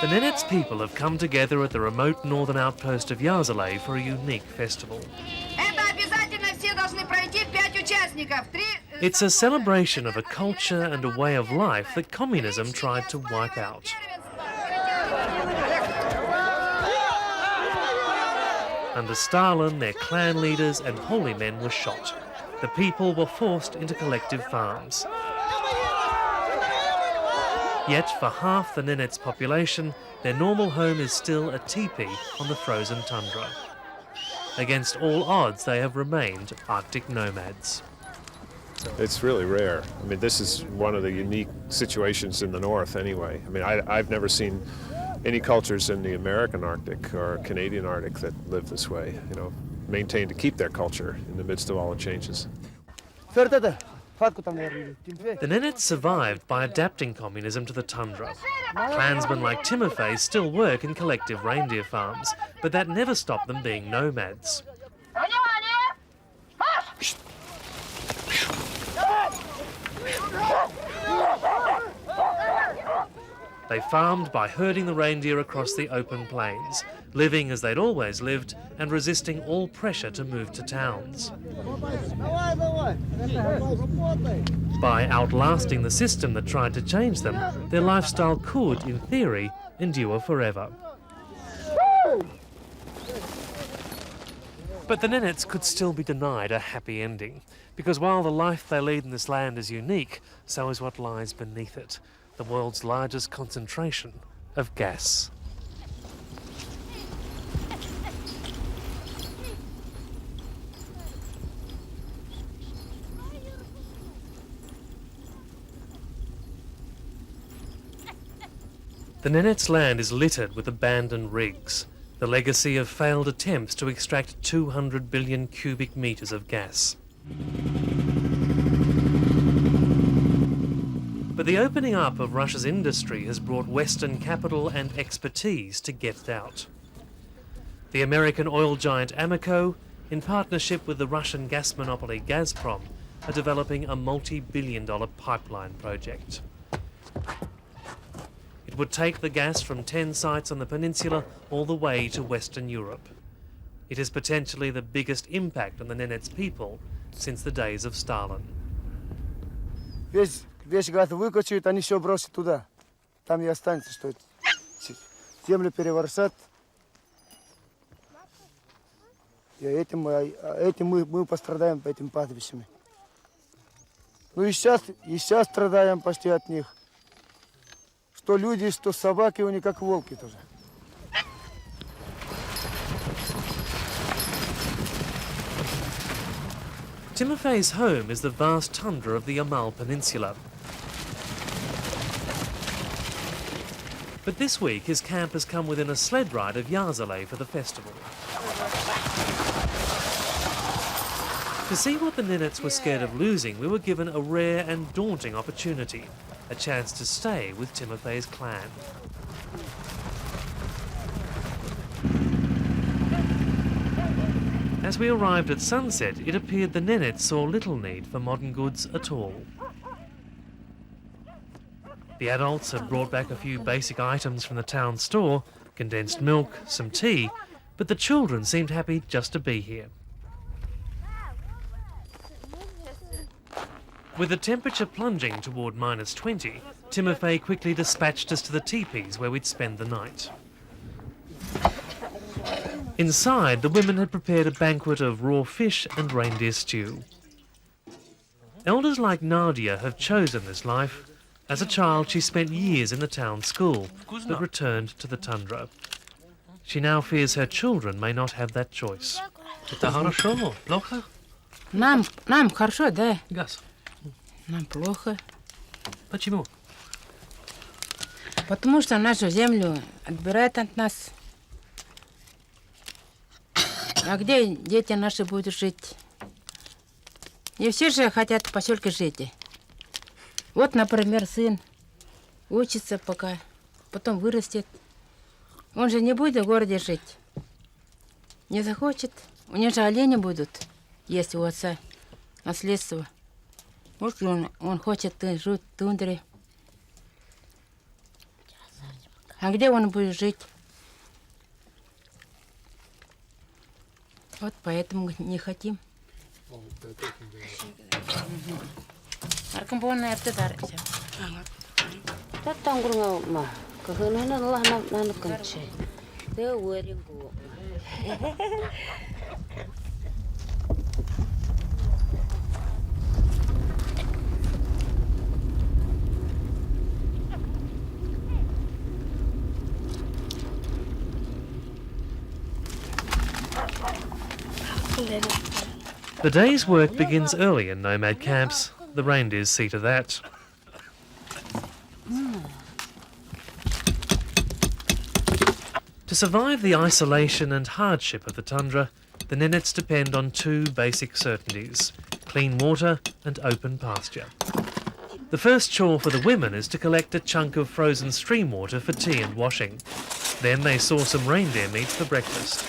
The Nenets people have come together at the remote northern outpost of Yazale for a unique festival. It's a celebration of a culture and a way of life that communism tried to wipe out. Under Stalin, their clan leaders and holy men were shot. The people were forced into collective farms. Yet, for half the Nenets population, their normal home is still a teepee on the frozen tundra. Against all odds, they have remained Arctic nomads. It's really rare. I mean, this is one of the unique situations in the north anyway. I mean, I've never seen any cultures in the American Arctic or Canadian Arctic that live this way, you know, maintain to keep their culture in the midst of all the changes. The Nenets survived by adapting communism to the tundra. Clansmen like Timofei still work in collective reindeer farms, but that never stopped them being nomads. They farmed by herding the reindeer across the open plains, living as they'd always lived and resisting all pressure to move to towns. By outlasting the system that tried to change them, their lifestyle could, in theory, endure forever. But the Nenets could still be denied a happy ending, because while the life they lead in this land is unique, so is what lies beneath it, the world's largest concentration of gas. The Nenets' land is littered with abandoned rigs, the legacy of failed attempts to extract 200 billion cubic metres of gas. But the opening up of Russia's industry has brought Western capital and expertise to get it out. The American oil giant Amoco, in partnership with the Russian gas monopoly Gazprom, are developing a multi-billion-dollar pipeline project. It would take the gas from 10 sites on the peninsula all the way to Western Europe. It is potentially the biggest impact on the Nenets people since the days of Stalin. Весь газ выкачают, они все бросят туда. Там и останется, что землю переворшат. И этим мы пострадаем по этим пастбищам. Ну и сейчас страдаем почти от них. Что люди, что собаки, они как волки тоже. Timofei's home is the vast tundra of the Yamal Peninsula. But this week his camp has come within a sled ride of Yazale for the festival. To see what the Nenets were scared of losing, we were given a rare and daunting opportunity, a chance to stay with Timofei's clan. As we arrived at sunset, it appeared the Nenets saw little need for modern goods at all. The adults had brought back a few basic items from the town store, condensed milk, some tea, but the children seemed happy just to be here. With the temperature plunging toward -20, Timofei quickly dispatched us to the teepees where we'd spend the night. Inside, the women had prepared a banquet of raw fish and reindeer stew. Elders like Nadia have chosen this life. As a child, she spent years in the town school, but returned to the tundra. She now fears her children may not have that choice. Это хорошо, плохо? Нам хорошо, да. Газ. Нам плохо. Почему? Потому что нашу землю отбирают от нас. А где дети наши будут жить? Не все же хотят в поселке жить. Вот, например, сын учится пока, потом вырастет. Он же не будет в городе жить. Не захочет. У него же олени будут, есть у отца наследство. Может, он хочет жить в тундре. А где он будет жить? Вот поэтому не хотим. Аркамбонная артезарча. Tatang kurang mah, kehenan lah nak kencing. Dia wedding go. The day's work begins early in nomad camps. The reindeers see to that. To survive the isolation and hardship of the tundra, the Nenets depend on two basic certainties: clean water and open pasture. The first chore for the women is to collect a chunk of frozen stream water for tea and washing. Then they saw some reindeer meat for breakfast.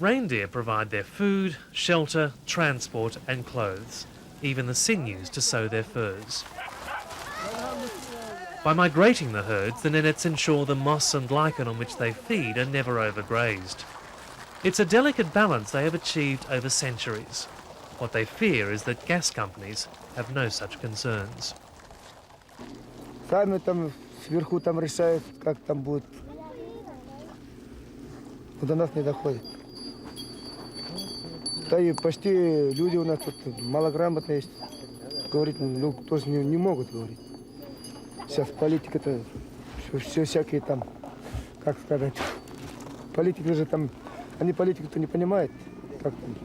Reindeer provide their food, shelter, transport and clothes, even the sinews to sew their furs. By migrating the herds, the Nenets ensure the moss and lichen on which they feed are never overgrazed. It's a delicate balance they have achieved over centuries. What they fear is that gas companies have no such concerns. Сами там сверху там решают, как там будет. До нас не доходит. Да и почти люди у нас тут малограмотные, говорить тоже не могут говорить. Сейчас политика-то, все всякие там, как сказать, политики же там, они политику-то не понимают, как там.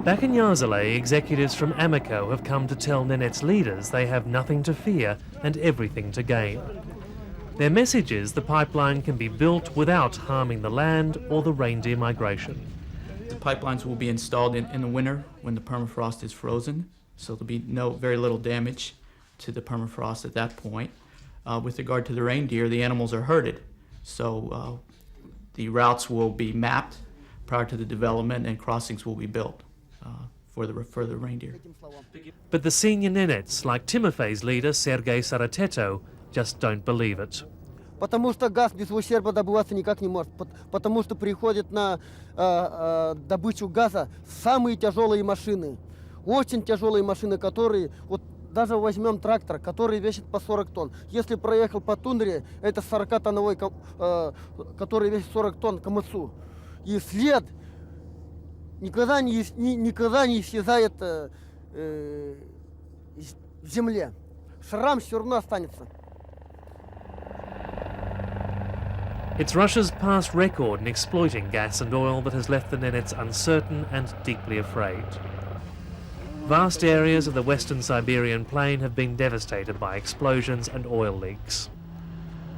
Back in Yazale, executives from Amoco have come to tell Nenets leaders they have nothing to fear and everything to gain. Their message is the pipeline can be built without harming the land or the reindeer migration. The pipelines will be installed in the winter when the permafrost is frozen, so there'll be very little damage to the permafrost at that point. With regard to the reindeer, the animals are herded, so the routes will be mapped prior to the development and crossings will be built for the reindeer. But the senior Nenets, like Timofei's leader Sergei Sarateto, just don't believe it. Потому что газ без ущерба добываться никак не может. Потому что приходят на добычу газа самые тяжелые машины. Очень тяжелые машины, которые, вот даже возьмем трактор, который весит по 40 тонн. Если проехал по тундре, это 40-тонновой, который весит 40 тонн, КМСУ. И след никогда не исчезает в земле. Шрам все равно останется. It's Russia's past record in exploiting gas and oil that has left the Nenets uncertain and deeply afraid. Vast areas of the western Siberian plain have been devastated by explosions and oil leaks.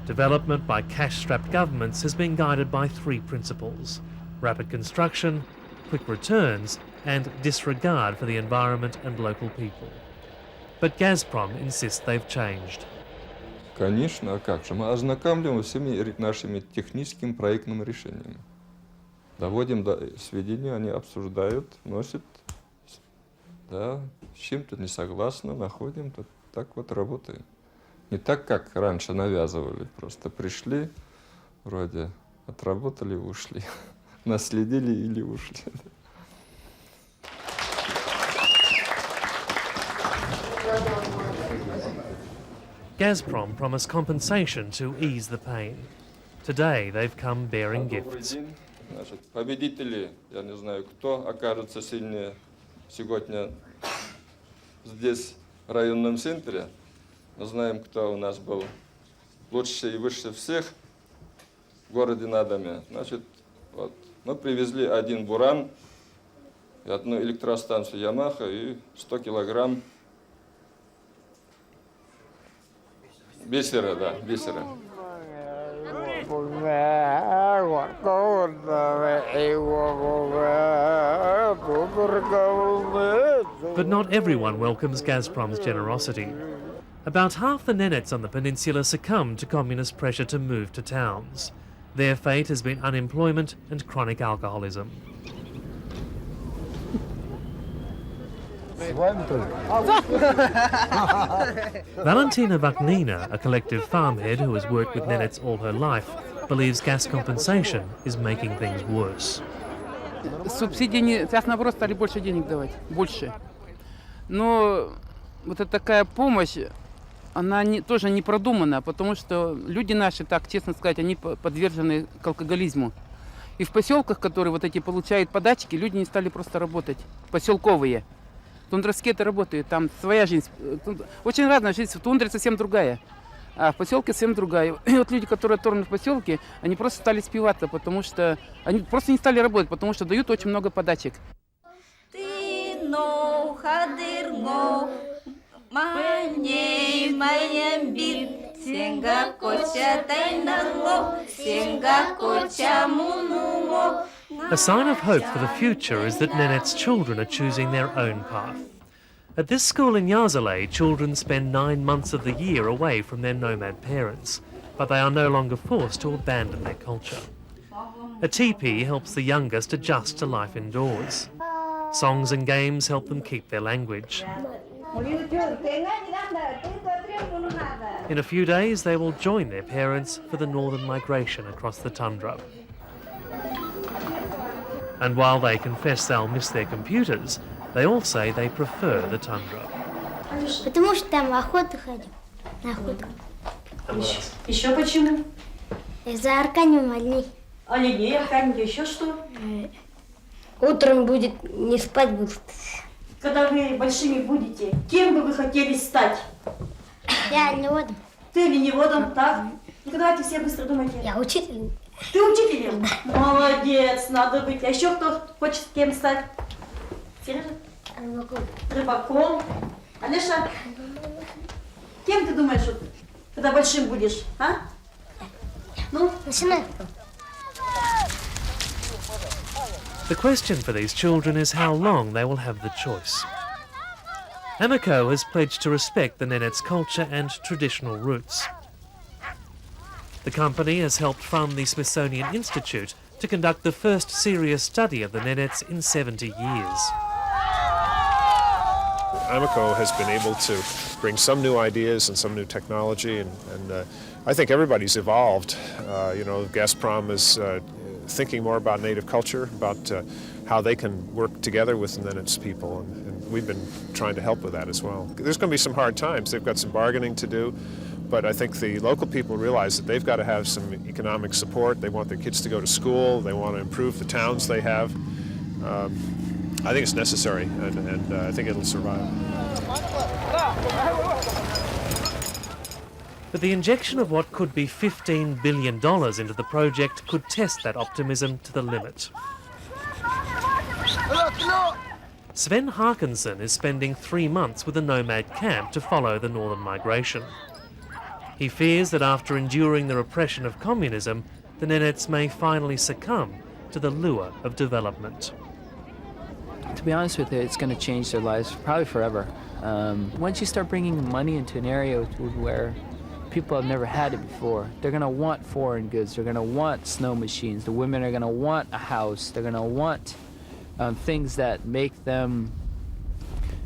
Development by cash-strapped governments has been guided by three principles: rapid construction, quick returns, and disregard for the environment and local people. But Gazprom insists they've changed. Конечно, а как же? Мы ознакомливаем с всеми нашими техническими проектными решениями. Доводим до сведения, они обсуждают, носят, да, с чем-то не согласны, находим, так вот работаем. Не так, как раньше навязывали, просто пришли, вроде отработали и ушли. Наследили или ушли. Gazprom promised compensation to ease the pain. Today they've come bearing gifts. Значит, победители, я не знаю, кто окажется сильнее сегодня здесь, в районном центре. Мы знаем, кто у нас был лучше и выше всех в городе Надаме. Значит, вот, мы привезли один буран, и одну электростанцию Ямаха и 100 килограмм бисера, да, бисера. But not everyone welcomes Gazprom's generosity. About half the Nenets on the peninsula succumbed to communist pressure to move to towns. Their fate has been unemployment and chronic alcoholism. Valentina Vaknina, a collective farmhead who has worked with Nenets all her life, believes gas compensation is making things worse. Субсидии сейчас, наоборот, стали больше денег давать, больше. Но вот эта такая помощь, она тоже не продумана, потому что люди наши, так честно сказать, они подвержены к алкоголизму. И в поселках, которые вот эти получают подачки, люди не стали просто работать, поселковые. Тундровские это работают, там своя жизнь, очень разная жизнь, в тундре совсем другая, а в поселке совсем другая. И вот люди, которые оторваны в поселке, они просто стали спиваться, потому что они просто не стали работать, потому что дают очень много подачек. A sign of hope for the future is that Nenets' children are choosing their own path. At this school in Yazale, children spend 9 months of the year away from their nomad parents, but they are no longer forced to abandon their culture. A teepee helps the youngest adjust to life indoors. Songs and games help them keep their language. In a few days, they will join their parents for the northern migration across the tundra. And while they confess they'll miss their computers, they all say they prefer the tundra. Потому что там охоту ходим, на охоту. Еще почему? За арканием оленей. Оленей, арканье, еще что? Утром будет, не спать будут. Когда вы большими будете, кем бы вы хотели стать? Я оленеводом. Ты оленеводом, так? Ну давайте все быстро думайте. Я учитель. Ты учителем? Молодец, надо быть. А еще кто хочет кем стать? Сережа? Рыбаком. Рыбаком. Алеша? Кем ты думаешь, вот, когда большим будешь, а? Ну? Начинай. The question for these children is how long they will have the choice. Amoco has pledged to respect the Nenets' culture and traditional roots. The company has helped fund the Smithsonian Institute to conduct the first serious study of the Nenets in 70 years. Amoco has been able to bring some new ideas and some new technology, and I think everybody's evolved. You know, Gazprom is thinking more about native culture, about how they can work together with the Nenets people, and we've been trying to help with that as well. There's going to be some hard times. They've got some bargaining to do, but I think the local people realize that they've got to have some economic support. They want their kids to go to school. They want to improve the towns they have. I think it's necessary, and I think it'll survive. But the injection of what could be $15 billion into the project could test that optimism to the limit. Sven Harkinson is spending 3 months with a nomad camp to follow the northern migration. He fears that after enduring the repression of communism, the Nenets may finally succumb to the lure of development. To be honest with you, it's going to change their lives probably forever. Once you start bringing money into an area where people have never had it before, they're going to want foreign goods, they're going to want snow machines, the women are going to want a house, they're going to want things that make them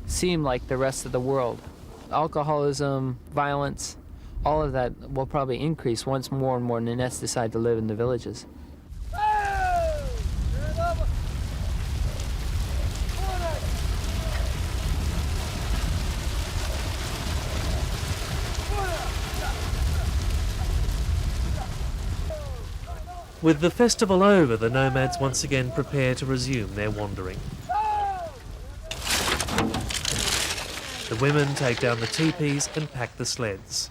seem like the rest of the world. Alcoholism, violence, all of that will probably increase once more and more Nenets decide to live in the villages. With the festival over, the nomads once again prepare to resume their wandering. The women take down the teepees and pack the sleds.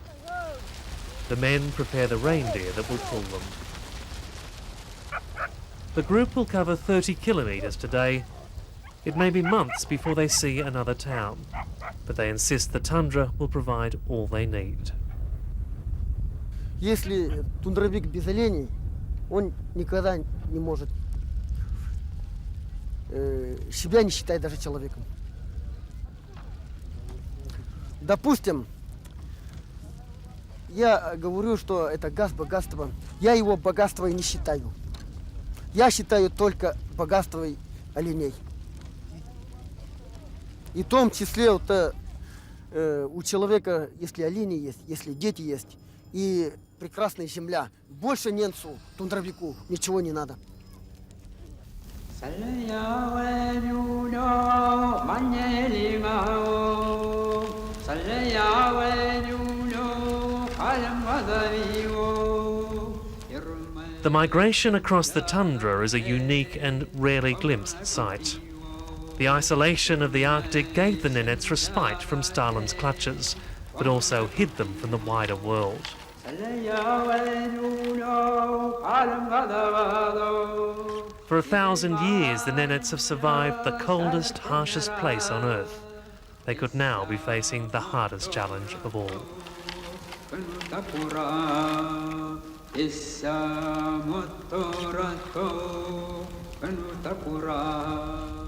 The men prepare the reindeer that will pull them. The group will cover 30 kilometres today. It may be months before they see another town, but they insist the tundra will provide all they need. Если тундровик без оленей, он никогда не может себя не считать даже человеком. Допустим, я говорю, что это газ, богатство. Я его богатство и не считаю. Я считаю только богатство оленей. И в том числе вот, у человека, если олени есть, если дети есть, и прекрасная земля, больше немцу, тундровику, ничего не надо. The migration across the tundra is a unique and rarely glimpsed sight. The isolation of the Arctic gave the Nenets respite from Stalin's clutches, but also hid them from the wider world. For 1,000 years, the Nenets have survived the coldest, harshest place on Earth. They could now be facing the hardest challenge of all. Issa motorato, penutapura.